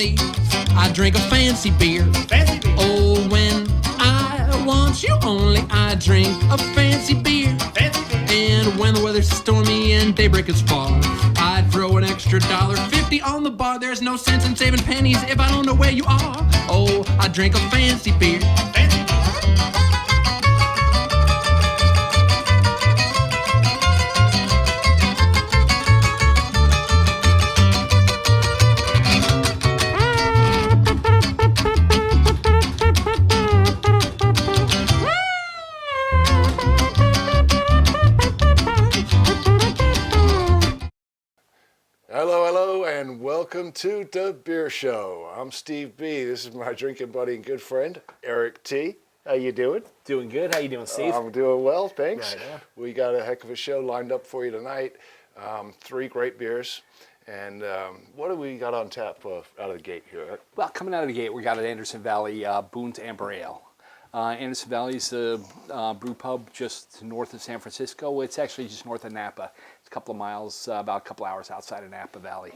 please. I drink a fancy beer. Fancy beer. Oh, when I want you only, I drink a fancy beer. Fancy beer. And when the weather's stormy and daybreak is far, I'd throw an extra $1.50 on the bar. There's no sense in saving pennies if I don't know where you are. Oh, I drink a fancy beer. Fancy beer. Hello, and welcome to The Beer Show. I'm Steve B. This is my drinking buddy and good friend, Eric T. How you doing? Doing good. How you doing, Steve? I'm doing well, thanks. Right on. We got a heck of a show lined up for you tonight. 3 great beers. And what do we got on tap out of the gate here, Eric? Well, coming out of the gate, we got at Anderson Valley Boone's Amber Ale. Anderson Valley is a brew pub just north of San Francisco. It's actually just north of Napa. It's a couple of miles, about a couple hours outside of Napa Valley.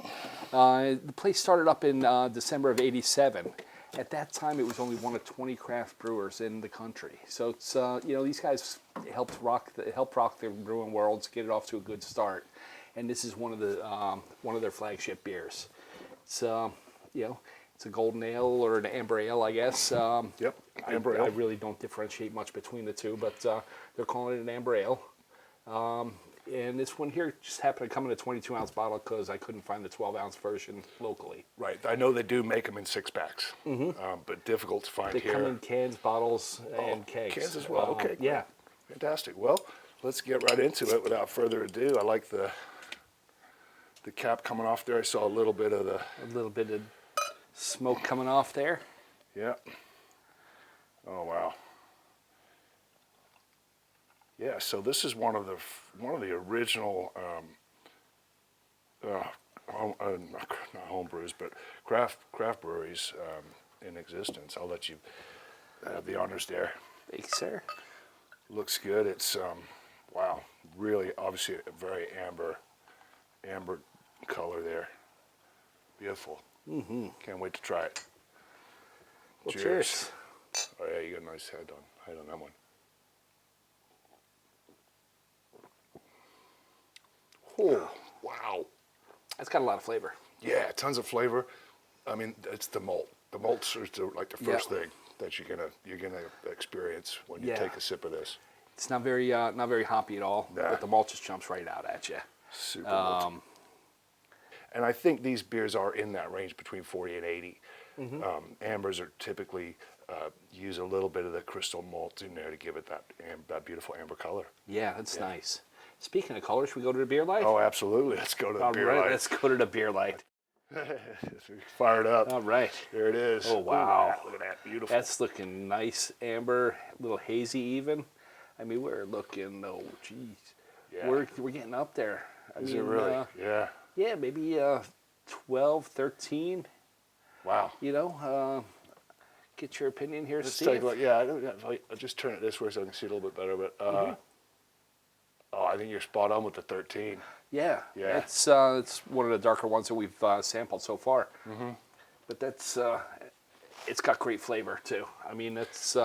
The place started up in December of '87. At that time, it was only one of 20 craft brewers in the country. So it's these guys helped rock the brewing worlds, get it off to a good start. And this is one of their flagship beers. It's it's a golden ale or an amber ale, I guess. Yep, amber ale. I really don't differentiate much between the two, but they're calling it an amber ale. And this one here just happened to come in a 22-ounce bottle because I couldn't find the 12-ounce version locally. Right, I know they do make them in 6-packs, but difficult to find They here. come in cans, bottles, and kegs. Cans as well, okay. Great. Yeah. Fantastic. Well, let's get right into it without further ado. I like the cap coming off there. I saw a little bit of the... A little bit of smoke coming off there. Yeah. Oh wow. Yeah. So this is one of the original, not home brews, but craft breweries in existence. I'll let you have the honors there. Thank you, sir. Looks good. It's wow. Really, obviously, a very amber color there. Beautiful. Mm-hmm. Can't wait to try it. Well, cheers. Oh yeah, you got a nice head on that one. Oh, wow. That's got a lot of flavor. Yeah, tons of flavor. I mean, it's the malt. The malt's like the first thing that you're gonna experience when you take a sip of this. It's not very hoppy at all, but the malt just jumps right out at you. Super malty. And I think these beers are in that range between 40 and 80. Mm-hmm. Ambers are typically use a little bit of the crystal malt in there to give it that beautiful amber color. Yeah, that's nice. Speaking of color, should we go to the Beer Light? Oh, absolutely. Let's go to the Beer Light. Let's go to the Beer Light. Fire it up. All right. There it is. Oh, wow. Look at that. Beautiful. That's looking nice, amber, a little hazy even. I mean, we're looking, geez. Yeah. We're getting up there. Is it really? Yeah. Yeah, maybe 12, 13. Wow. Get your opinion here, Let's Steve. take a look. Yeah, I'll just turn it this way so I can see it a little bit better. But I think you're spot on with the 13. Yeah. Yeah. It's one of the darker ones that we've sampled so far. Mm-hmm. But that's it's got great flavor too. I mean, that's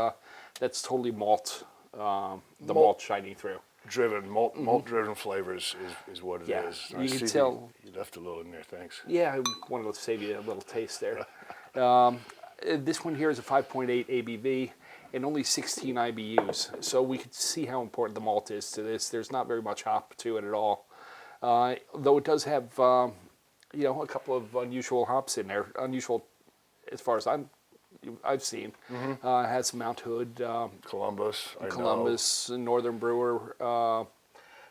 totally malt. The malt shining through. Driven malt driven flavors is what it is. You can tell. You left a little in there. Thanks. Yeah, I wanted to save you a little taste there. This one here is a 5.8 ABV and only 16 IBUs. So we could see how important the malt is to this. There's not very much hop to it at all. Though it does have, a couple of unusual hops in there. Unusual as far as I've seen. Mm-hmm. Has some Mount Hood, Columbus, Northern Brewer.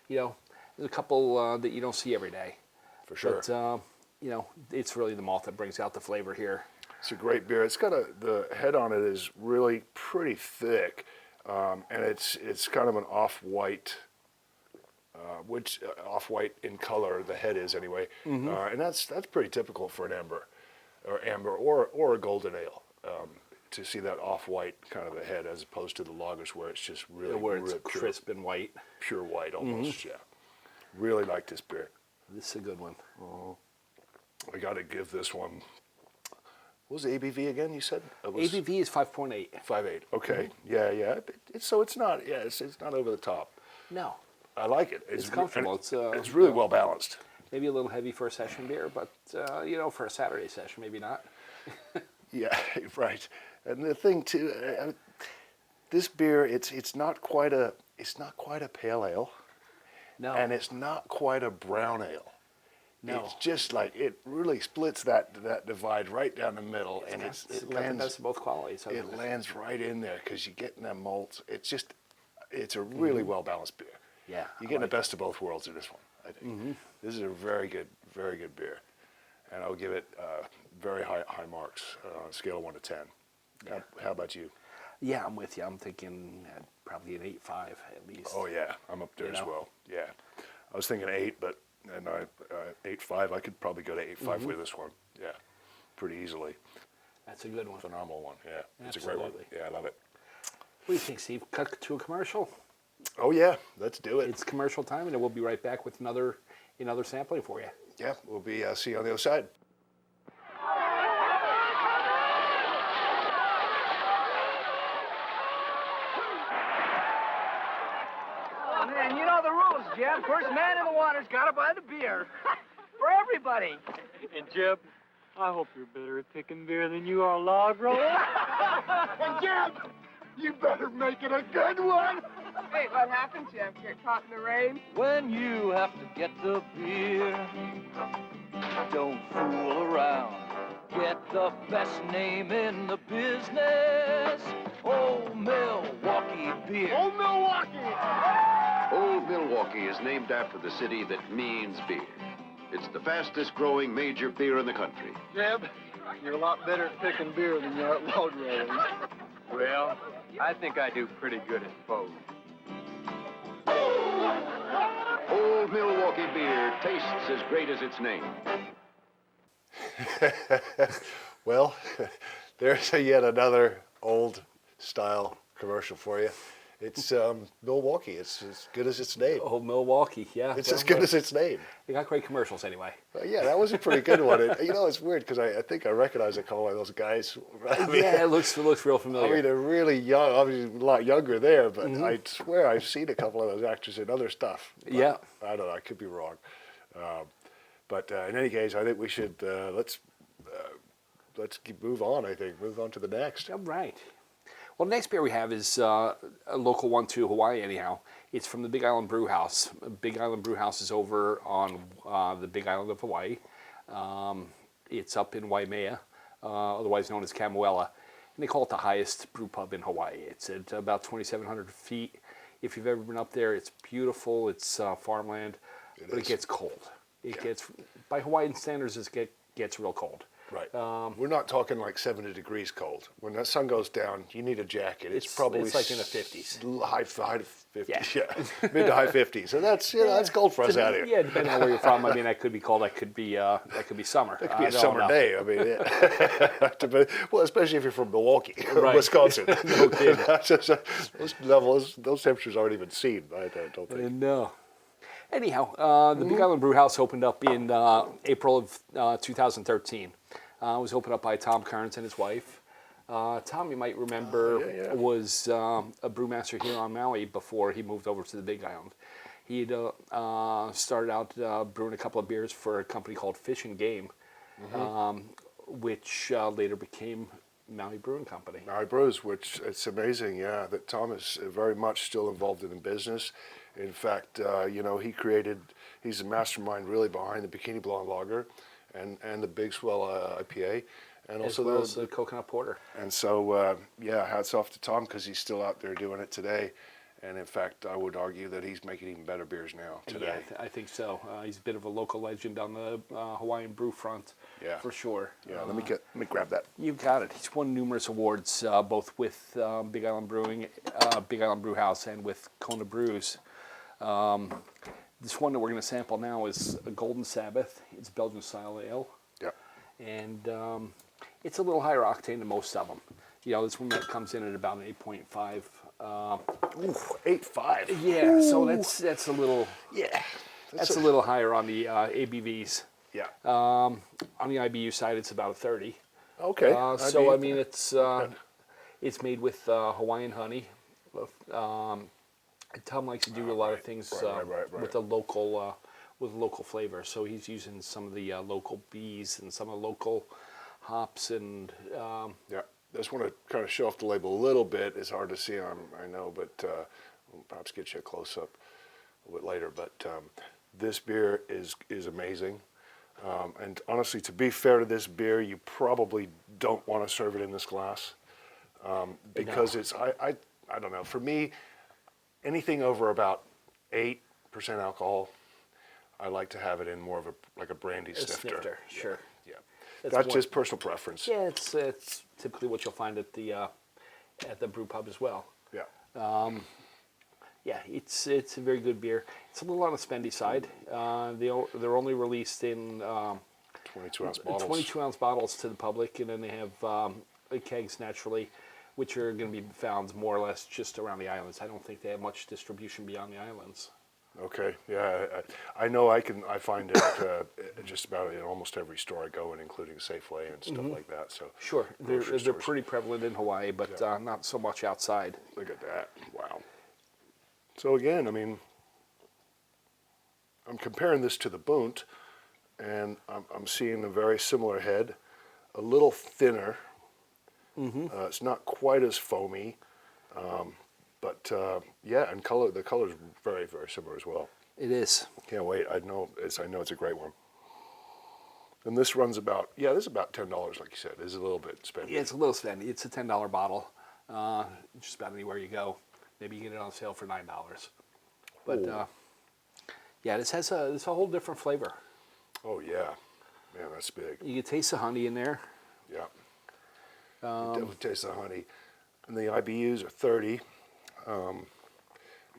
There's a couple that you don't see every day. For sure. But it's really the malt that brings out the flavor here. It's a great beer. It's got the head on it is really pretty thick, and it's kind of an off-white, off-white in color. The head is anyway, and that's pretty typical for an amber or a golden ale. To see that off-white kind of a head as opposed to the lagers where it's just really it's crisp and white, pure white almost. Yeah, really like this beer. This is a good one. I got to give this one What was the ABV again? You said it was ABV is 5.8. 5.8. Okay. Yeah, yeah. So it's not. Yeah, it's not over the top. No, I like it. it's comfortable. It's really well balanced. Maybe a little heavy for a session beer, but for a Saturday session, maybe not. Yeah, right. And the thing too, this beer, it's not quite a pale ale, No, and it's not quite a brown ale. no. It's just like it really splits that divide right down the middle, and It's it got the best lands of both qualities. it lands right in there because you're getting that malt. It's a really well balanced beer. Yeah, You're I getting like the best of both worlds in this one. I think this is a very good beer, and I'll give it very high marks on a scale of 1 to 10. Yeah. How about you? Yeah, I'm with you. I'm thinking probably an 8.5 at least. Oh yeah, I'm up there You as know? well. Yeah, I was thinking 8, but 8.5. I could probably go to 8.5 with this one. Yeah, pretty easily. That's a good one. Phenomenal one. Yeah, it's a great one. Absolutely. Yeah, I love it. What do you think, Steve? Cut to a commercial? Oh yeah, let's do it. It's commercial time, and we'll be right back with another sampling for you. Yeah, we'll be see you on the other side. Oh, man, you know the rules, Jeb. First man in the water's got to buy the beer. For everybody. And Jeb, I hope you're better at picking beer than you are log rolling. And Jeb, you better make it a good one. Wait, what happened, Jeb? Get caught in the rain? When you have to get the beer, don't fool around. Get the best name in the business. Old Milwaukee beer. Old Milwaukee. Old Milwaukee is named after the city that means beer. It's the fastest growing major beer in the country. Jeb, you're a lot better at picking beer than you are at log rolling. Well, I think I do pretty good at both. Old Milwaukee beer tastes as great as its name. Well, there's yet another old style commercial for you. It's Milwaukee. It's as good as its name. Oh, Milwaukee, yeah. It's as good as its name. They got great commercials anyway. Yeah, that was a pretty good one. It's weird because I think I recognize a couple of those guys. I mean, Yeah, it looks real I familiar. mean, they're really young, obviously a lot younger there, but I swear I've seen a couple of those actors in other stuff. But Yeah. I don't know, I could be wrong. But in any case, I think we should, let's move on, move on to the next. All right. Well, the next beer we have is a local one to Hawaii, anyhow. It's from the Big Island Brew House. Big Island Brew House is over on the Big Island of Hawaii. It's up in Waimea, otherwise known as Kamuela. And they call it the highest brew pub in Hawaii. It's at about 2,700 feet. If you've ever been up there, it's beautiful. It's farmland, but it gets cold. It gets, by Hawaiian standards, it gets real cold. Right. We're not talking like 70 degrees cold. When the sun goes down, you need a jacket. It's probably it's like in the 50s. High 50s, Yeah. mid to high 50s. So that's that's cold for us out here. Yeah, depending on where you're from. I mean, that could be cold. That could be summer. It could be I a don't summer know. day. I mean, yeah. Well, especially if you're from Milwaukee, or Right. Wisconsin. No kidding. those temperatures aren't even seen. I don't think. No. Anyhow, the Big Island Brew House opened up in April of 2013. It was opened up by Tom Kearns and his wife. Tom, you might remember, was a brewmaster here on Maui before he moved over to the Big Island. He had started out brewing a couple of beers for a company called Fish and Game, which later became Maui Brewing Company. Maui Brews, which it's amazing, that Tom is very much still involved in the business. In fact, he's the mastermind really behind the Bikini Blonde Lager and the Big Swell IPA. And As also well as the Coconut Porter. And so, hats off to Tom because he's still out there doing it today. And in fact, I would argue that he's making even better beers now today. Yeah, I think so. He's a bit of a local legend on the Hawaiian brew front, for sure. Yeah, let me grab that. You got it. He's won numerous awards, both with Big Island Brewing, Big Island Brew House, and with Kona Brews. This one that we're going to sample now is a Golden Sabbath. It's Belgian style ale. Yeah. And it's a little higher octane than most of them. This one that comes in at about an 8.5. 8.5. Yeah, so that's a little. Yeah. That's a little higher on the ABVs. Yeah. On the IBU side, it's about a 30. Okay. So I mean, it's made with Hawaiian honey. Tom likes to do a lot of things right. with local flavor. So he's using some of the local bees and some of the local hops and. Yeah. I just want to kind of show off the label a little bit. It's hard to see on, I know, but we'll perhaps get you a close up a little bit later. But this beer is amazing. And honestly, to be fair to this beer, you probably don't want to serve it in this glass because it's I don't know. For me, anything over about 8% alcohol, I like to have it in more of a brandy snifter. Sure. Yeah. That's more- just personal preference. Yeah, it's typically what you'll find at the brew pub as well. Yeah. Yeah, it's a very good beer. It's a little on the spendy side. They're only released in 22-ounce bottles. 22-ounce bottles to the public, and then they have kegs naturally, which are going to be found more or less just around the islands. I don't think they have much distribution beyond the islands. Okay. Yeah. I know I find it just about in almost every store I go in, including Safeway and stuff like that. So Sure, they're stores. pretty prevalent in Hawaii, but not so much outside. Look at that. Wow. So again, I mean, I'm comparing this to the Bunt, and I'm seeing a very similar head, a little thinner. It's not quite as foamy, but yeah, and the color is very, very similar as well. It is. Can't wait. I know it's a great one. And this runs about this is about $10, like you said. It's a little bit spendy. Yeah, it's a little spendy. It's a $10 bottle. Just about anywhere you go. Maybe you get it on sale for $9. But yeah, this has a whole different flavor. Oh yeah, man, that's big. You can taste the honey in there. Yeah. You definitely taste the honey. And the IBUs are 30.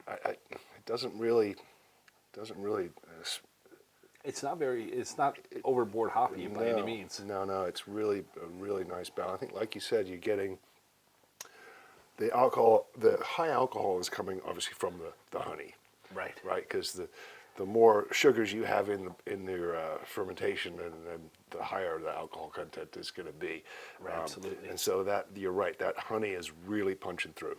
It doesn't really. It's not overboard hoppy by any means. No, it's really a really nice balance. I think, like you said, you're getting the alcohol. The high alcohol is coming obviously from the honey, Right. right? Because the more sugars you have in your fermentation, and the higher the alcohol content is going to be. Right, absolutely. And so you're right. That honey is really punching through.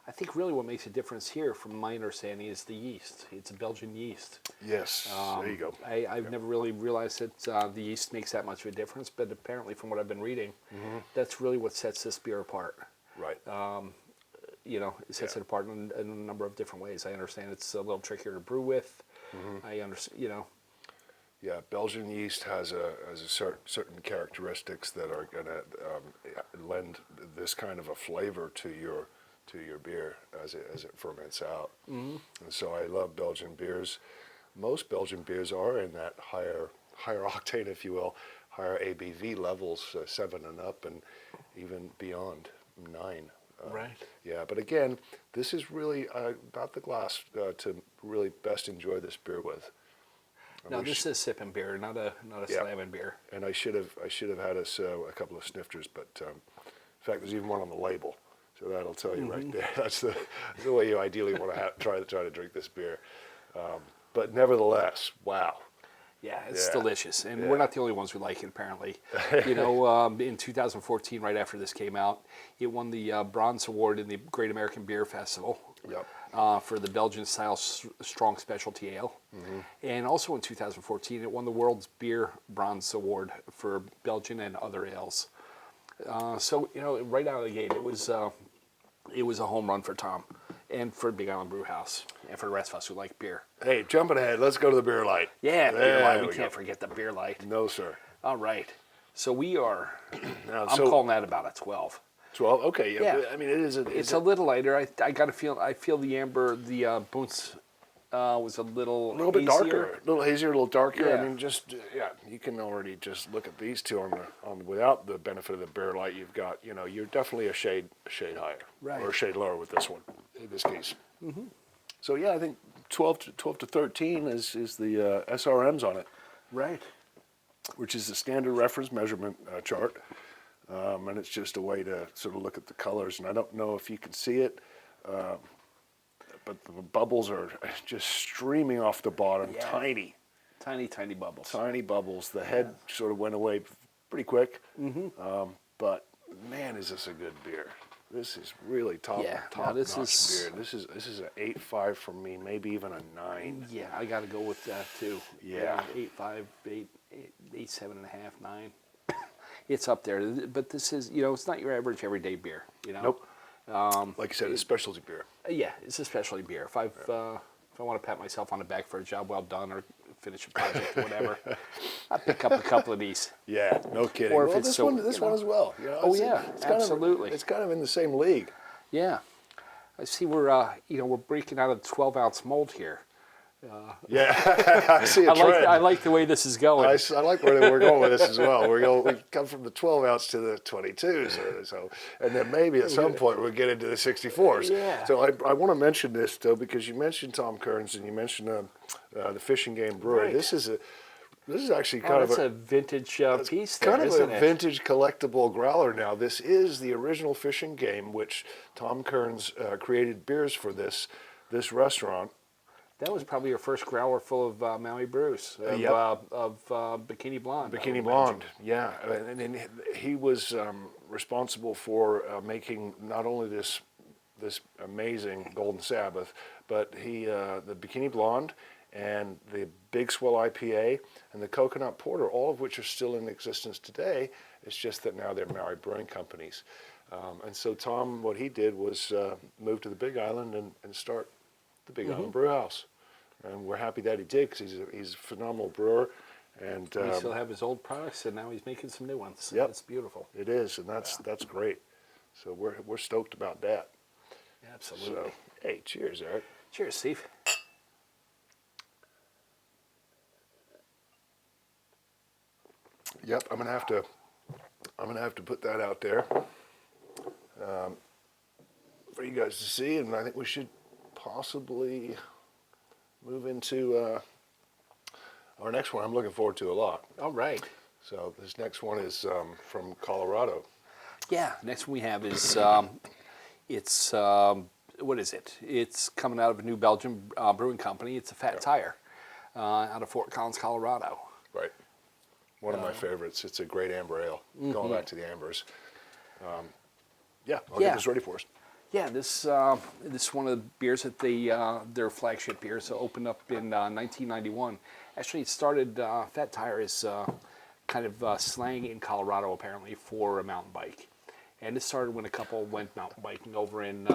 I think really what makes a difference here, from my understanding, is the yeast. It's a Belgian yeast. Yes, there you go. I've never really realized that the yeast makes that much of a difference, but apparently from what I've been reading, that's really what sets this beer apart. Right. It sets it apart in a number of different ways. I understand it's a little trickier to brew with. I understand, Yeah, Belgian yeast has a certain characteristics that are going to lend this kind of a flavor to your beer as it ferments out. And so I love Belgian beers. Most Belgian beers are in that higher octane, if you will, higher ABV levels, 7 and up, and even beyond 9. Right. Yeah, but again, this is really about the glass to really best enjoy this beer with. Now this is sipping beer, not a slamming beer. And I should have had us a couple of snifters, but in fact, there's even one on the label, so that'll tell you right there. That's the way you ideally want to try to drink this beer. But nevertheless, wow. Yeah, it's Yeah. delicious, and Yeah. we're not the only ones who like it. Apparently, in 2014, right after this came out, it won the Bronze Award in the Great American Beer Festival. Yep. For the Belgian style strong specialty ale, and also in 2014, it won the World's Beer Bronze Award for Belgian and other ales. So right out of the gate, it was a home run for Tom, and for Big Island Brew House, and for the rest of us who like beer. Hey, jumping ahead, let's go to the beer light. Yeah, beer There light. We we can't go. forget the beer light. No, sir. All right, so we are. Now, I'm calling that about a 12. 12. Okay. Yeah. I mean, it is. It's a little lighter. I got a feel. I feel the amber, the Bunts, was a little bit hazier. darker, a little hazier, a little darker. Yeah. I mean, just you can already just look at these two on without the benefit of the beer light. You've got, you're definitely a shade higher, Right. or a shade lower with this one, in this case. So yeah, I think 12 to 13 is the SRMs on it, Right. which is the standard reference measurement chart, and it's just a way to sort of look at the colors. And I don't know if you can see it, but the bubbles are just streaming off the bottom, Yeah. tiny. Tiny bubbles. Tiny bubbles. The head sort of went away pretty quick. But man, is this a good beer. This is really top notch beer. This is an 8.5 for me, maybe even a 9. Yeah, I got to go with that too. Yeah. 8.5, 7.5, 9. It's up there, but this is, it's not your average everyday beer. Nope. Like I said, it's specialty beer. Yeah, it's a specialty beer. If I want to pat myself on the back for a job well done or finish a project or whatever, I pick up a couple of these. Yeah, no kidding. Or if well, it's this one as well. It's absolutely. It's kind of in the same league. Yeah, I see we're we're breaking out of the 12-ounce mold here. Yeah, I see a trend. I like the way this is going. I like where we're going with this as well. We come from the 12-ounce to the 22s, so, and then maybe at some point we'll get into the 64s. Yeah. So I want to mention this though, because you mentioned Tom Kearns and you mentioned the Fishing Game Brewery. Right. This is actually kind of a vintage piece. There, kind of isn't a it? vintage collectible growler. Now this is the original Fishing Game, which Tom Kearns created beers for this restaurant. That was probably your first growler full of Maui Brews, of Bikini Blonde. Bikini Blonde, yeah. And he was responsible for making not only this amazing Golden Sabbath, but the Bikini Blonde and the Big Swell IPA and the Coconut Porter, all of which are still in existence today. It's just that now they're Maui Brewing Companies. And so Tom, what he did was move to the Big Island and start the Big Island Brew House, and we're happy that he did because he's a phenomenal brewer, and we still have his old products, and now he's making some new ones. Yep, it's beautiful. It is, and that's great. So we're stoked about that. Absolutely. So, hey, cheers, Eric. Cheers, Steve. Yep, I'm gonna have to put that out there for you guys to see, and I think we should possibly move into our next one. I'm looking forward to a lot. All right. So this next one is from Colorado. Yeah. Next one we have is it's what is it? It's coming out of a New Belgium brewing company. It's a Fat Tire out of Fort Collins, Colorado. Right. One of my favorites. It's a great amber ale. Going back to the ambers. I'll get this ready for us. Yeah, this is one of the beers that their flagship beers opened up in 1991. Actually, it started, Fat Tire is kind of slang in Colorado apparently for a mountain bike. And it started when a couple went mountain biking over in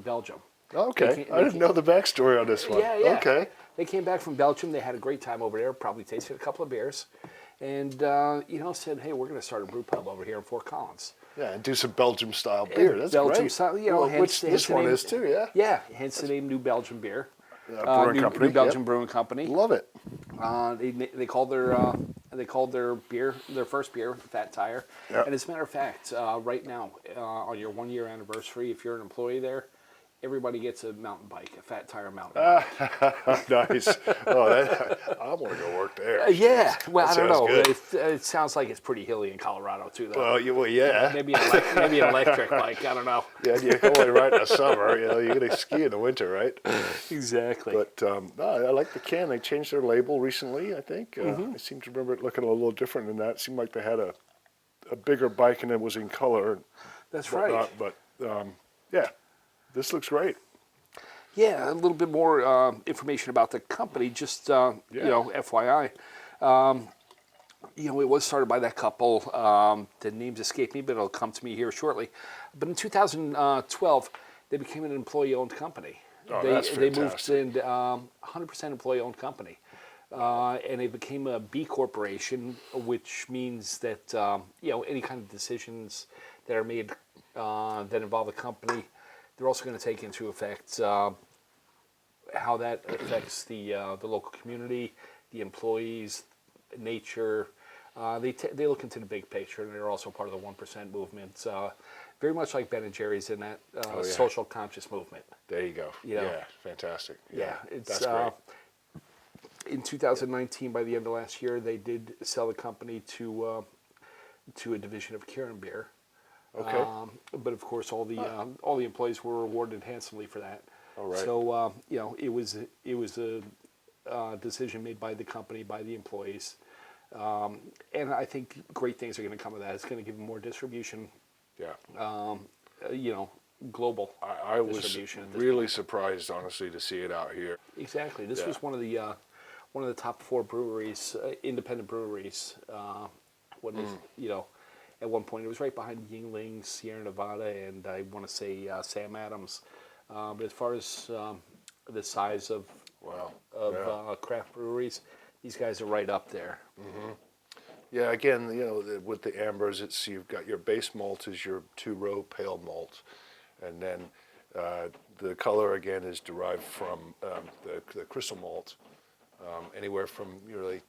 Belgium. Okay, I didn't know the backstory on this one. Yeah. Okay. They came back from Belgium. They had a great time over there, probably tasted a couple of beers. And, said, hey, we're going to start a brew pub over here in Fort Collins. Yeah, and do some Belgium-style beer. That's Belgium great. style, which this one is too, yeah. Yeah, hence the name New Belgium Beer. Brewing Company. New Belgium Brewing Company. Love it. They called their beer, their first beer, Fat Tire. Yep. And as a matter of fact, right now, on your 1-year anniversary, if you're an employee there, everybody gets a mountain bike, a Fat Tire mountain bike. Nice. I want to go work there. Yeah. Well, I don't know. Good. It sounds like it's pretty hilly in Colorado too, though. Well, yeah. Maybe an electric bike. I don't know. Yeah, you can only ride in the summer. You're going to ski in the winter, right? Exactly. But I like the can. They changed their label recently, I think. I seem to remember it looking a little different than that. It seemed like they had a bigger bike and it was in color. That's right. But yeah, this looks great. Yeah, a little bit more information about the company, just FYI. It was started by that couple. The names escape me, but it'll come to me here shortly. But in 2012, they became an employee-owned company. Oh, that's fantastic. They moved in 100% employee-owned company, and they became a B corporation, which means that any kind of decisions that are made that involve the company, they're also going to take into effect how that affects the local community, the employees, nature. They look into the big picture, and they're also part of the 1% movement. Very much like Ben and Jerry's in that social conscious movement. There you go. Yeah, fantastic. Yeah, it's that's great. In 2019, by the end of last year, they did sell the company to a division of Kirin Beer. Okay. But of course, all the employees were rewarded handsomely for that. All right. So it was a decision made by the company, by the employees, And I think great things are going to come of that. It's going to give them more distribution, Yeah. Global I was distribution. At this really surprised, honestly, to see it out here. Exactly. This Yeah. was one of the top 4 breweries, independent breweries. When they, at one point it was right behind Yingling, Sierra Nevada, and I want to say Sam Adams. But as far as the size of Wow. Yeah. craft breweries, these guys are right up there. Yeah, again, with the ambers, you've got your base malt is your 2-row pale malt, and then the color again is derived from the crystal malt, anywhere from really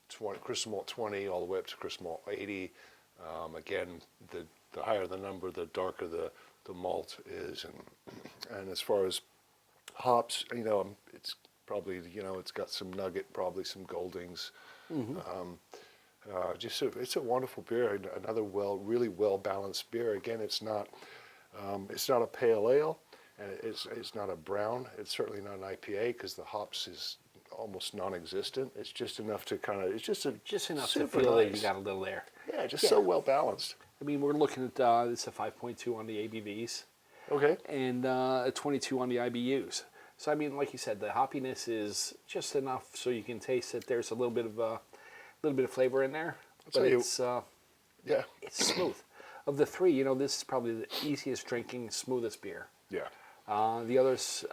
crystal malt 20 all the way up to crystal malt 80. Again, the higher the number, the darker the malt is, and as far as hops, it's probably it's got some nugget, probably some Goldings. It's a wonderful beer. Another really well balanced beer. Again, it's not a pale ale, and it's not a brown. It's certainly not an IPA because the hops is almost non-existent. It's just enough to it's just Enough to super feel that nice. you got a little there. Yeah, just so well balanced. I mean, we're looking at this is a 5.2 on the ABVs Okay. and a 22 on the IBUs. So I mean, like you said, the hoppiness is just enough so you can taste that there's a little bit of flavor in there, but tell you- it's Yeah. it's smooth. Of the 3, this is probably the easiest drinking, smoothest beer. Yeah. The others,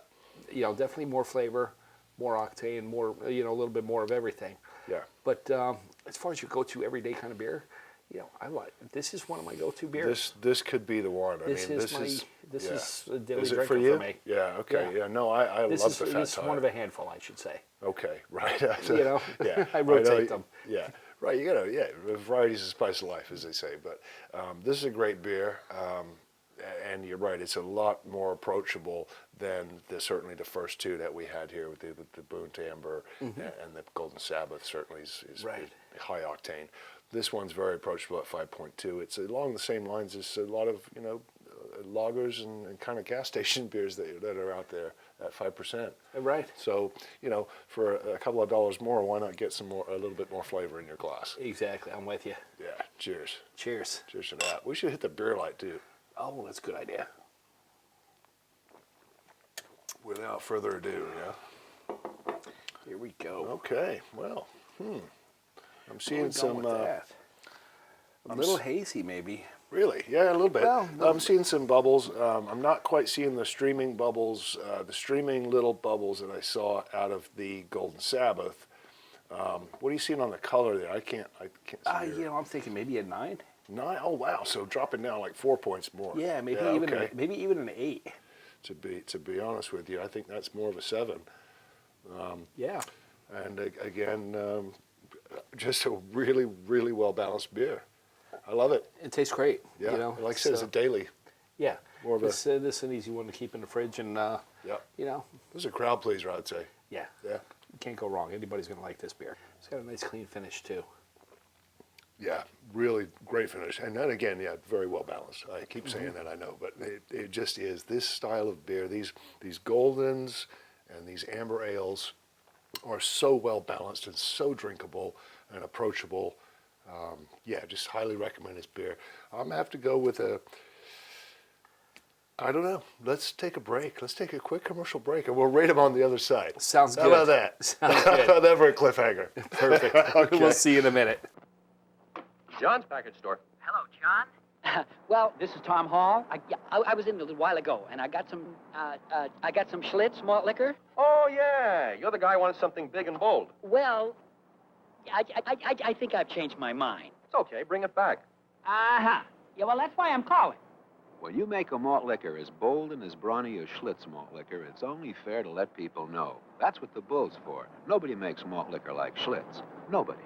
definitely more flavor, more octane, more, a little bit more of everything. Yeah. But as far as your go-to everyday kind of beer, this is one of my go-to beers. This could be the one. This is a daily Is it drinker for you? me. Yeah. Okay. Yeah. Yeah. No, I This love is the Fat this is Tire. one of a handful, I should say. Okay. Right. Yeah, I know, rotate them. Yeah. Right. Variety's the spice of life, as they say. But this is a great beer. And you're right, it's a lot more approachable than certainly the first 2 that we had here with the Boone Amber and the Golden Sabbath certainly is Right. high octane. This one's very approachable at 5.2. It's along the same lines as a lot of lagers and kind of gas station beers that are out there at 5%. Right. So for a couple of dollars more, why not get a little bit more flavor in your glass? Exactly. I'm with you. Yeah. Cheers. Cheers. Cheers to that. We should hit the beer light too. Oh, that's a good idea. Without further ado, yeah. Here we go. Okay, well, I'm Where seeing we going some. with that? A little hazy, maybe. Really, yeah, a little bit. Well, I'm seeing some bubbles. I'm not quite seeing the streaming bubbles, the streaming little bubbles that I saw out of the Golden Sabbath. What are you seeing on the color there? I can't see. Your- I'm thinking maybe a 9. 9. Oh wow! So dropping down like 4 points more. Yeah, maybe even an 8. To be honest with you, I think that's more of a 7. Yeah. And again, just a really, really well balanced beer. I love it. It tastes great. Yeah, like I said, it's a daily. Yeah. More of this is an easy one to keep in the fridge, and Yeah. This is a crowd pleaser, I'd say. Yeah. Yeah. You can't go wrong. Anybody's gonna like this beer. It's got a nice clean finish too. Yeah, really great finish. And then again, yeah, very well balanced. I keep saying that, I know, but it just is. This style of beer, these Goldens and these amber ales are so well balanced and so drinkable and approachable. Just highly recommend this beer. I'm going to have to go with I don't know. Let's take a break. Let's take a quick commercial break, and we'll rate them on the other side. Sounds How good. about that? Sounds How good. about that for a cliffhanger? Perfect. Okay. We'll see you in a minute. John's Package Store. Hello, John. Well, this is Tom Hall. I was in a little while ago, and I got some Schlitz malt liquor. Oh, yeah. You're the guy who wants something big and bold. Well, I think I've changed my mind. It's okay. Bring it back. Uh-huh. Yeah, well, that's why I'm calling. When you make a malt liquor as bold and as brawny as Schlitz malt liquor, it's only fair to let people know. That's what the bull's for. Nobody makes malt liquor like Schlitz. Nobody.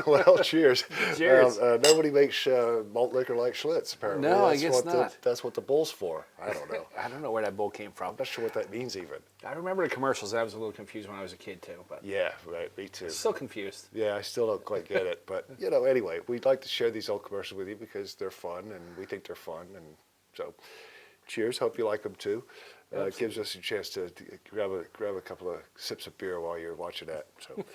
Well, cheers. Cheers. Nobody makes malt liquor like Schlitz, apparently. No, I That's guess what not. That's what the bull's for. I don't know. I don't know where that bowl came from. I'm not sure what that means even. I remember the commercials. I was a little confused when I was a kid too, but Yeah, right. Me too. still confused. Yeah, I still don't quite get it. But, anyway, we'd like to share these old commercials with you because they're fun and we think they're fun. And so, cheers. Hope you like them too. It gives us a chance to grab a couple of sips of beer while you're watching that. So,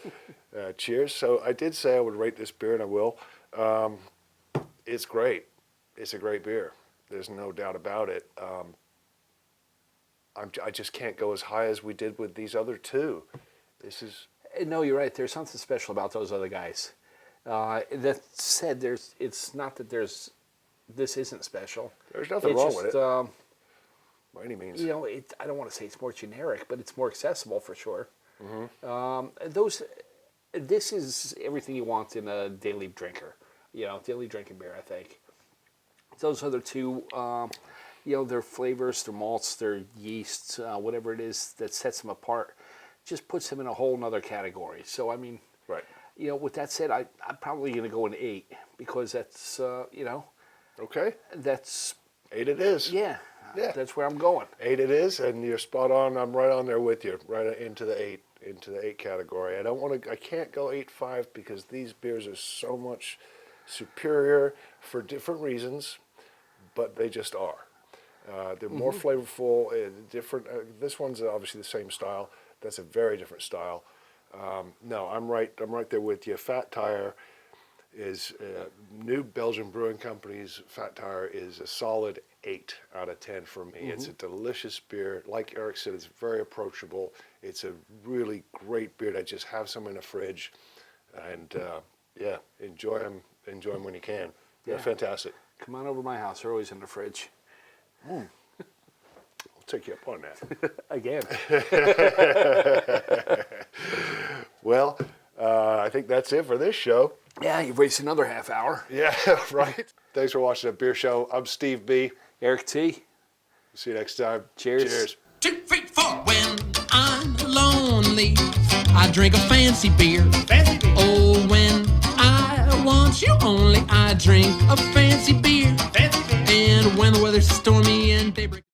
cheers. So I did say I would rate this beer, and I will. It's great. It's a great beer. There's no doubt about it. I just can't go as high as we did with these other two. This is... No, you're right. There's something special about those other guys. That said, it's not that this isn't special. There's nothing wrong with it. By any means. You know, I don't want to say it's more generic, but it's more accessible for sure. Mm-hmm. This is everything you want in a daily drinker. You know, daily drinking beer, I think. Those other two, you know, their flavors, their malts, their yeasts, whatever it is that sets them apart, just puts them in a whole nother category. So, I mean, right. You know, with that said, I'm probably going to go an 8 because that's, you know. Okay. That's... 8 it is. Yeah. Yeah. That's where I'm going. 8 it is, and you're spot on. I'm right on there with you, right into the 8 category. I can't go 8.5 because these beers are so much superior for different reasons, but they just are. They're more flavorful, different. This one's obviously the same style. That's a very different style. No, I'm right there with you. Fat Tire is New Belgian Brewing Company's Fat Tire is a solid 8 out of 10 for me. It's a delicious beer. Like Eric said, it's very approachable. It's a really great beer to just have some in the fridge, and yeah, enjoy them when you can. They're fantastic. Come on over to my house. They're always in the fridge. I'll take you up on that. Again. Well, I think that's it for this show. Yeah, you've wasted another half hour. Yeah, right. Thanks for watching the Beer Show. I'm Steve B. Eric T. See you next time. Cheers. Cheers. 2, 3, 4. When I'm lonely, I drink a fancy beer. Fancy beer. Oh, when I want you only, I drink a fancy beer. Fancy beer. And when the weather's stormy and daybreak.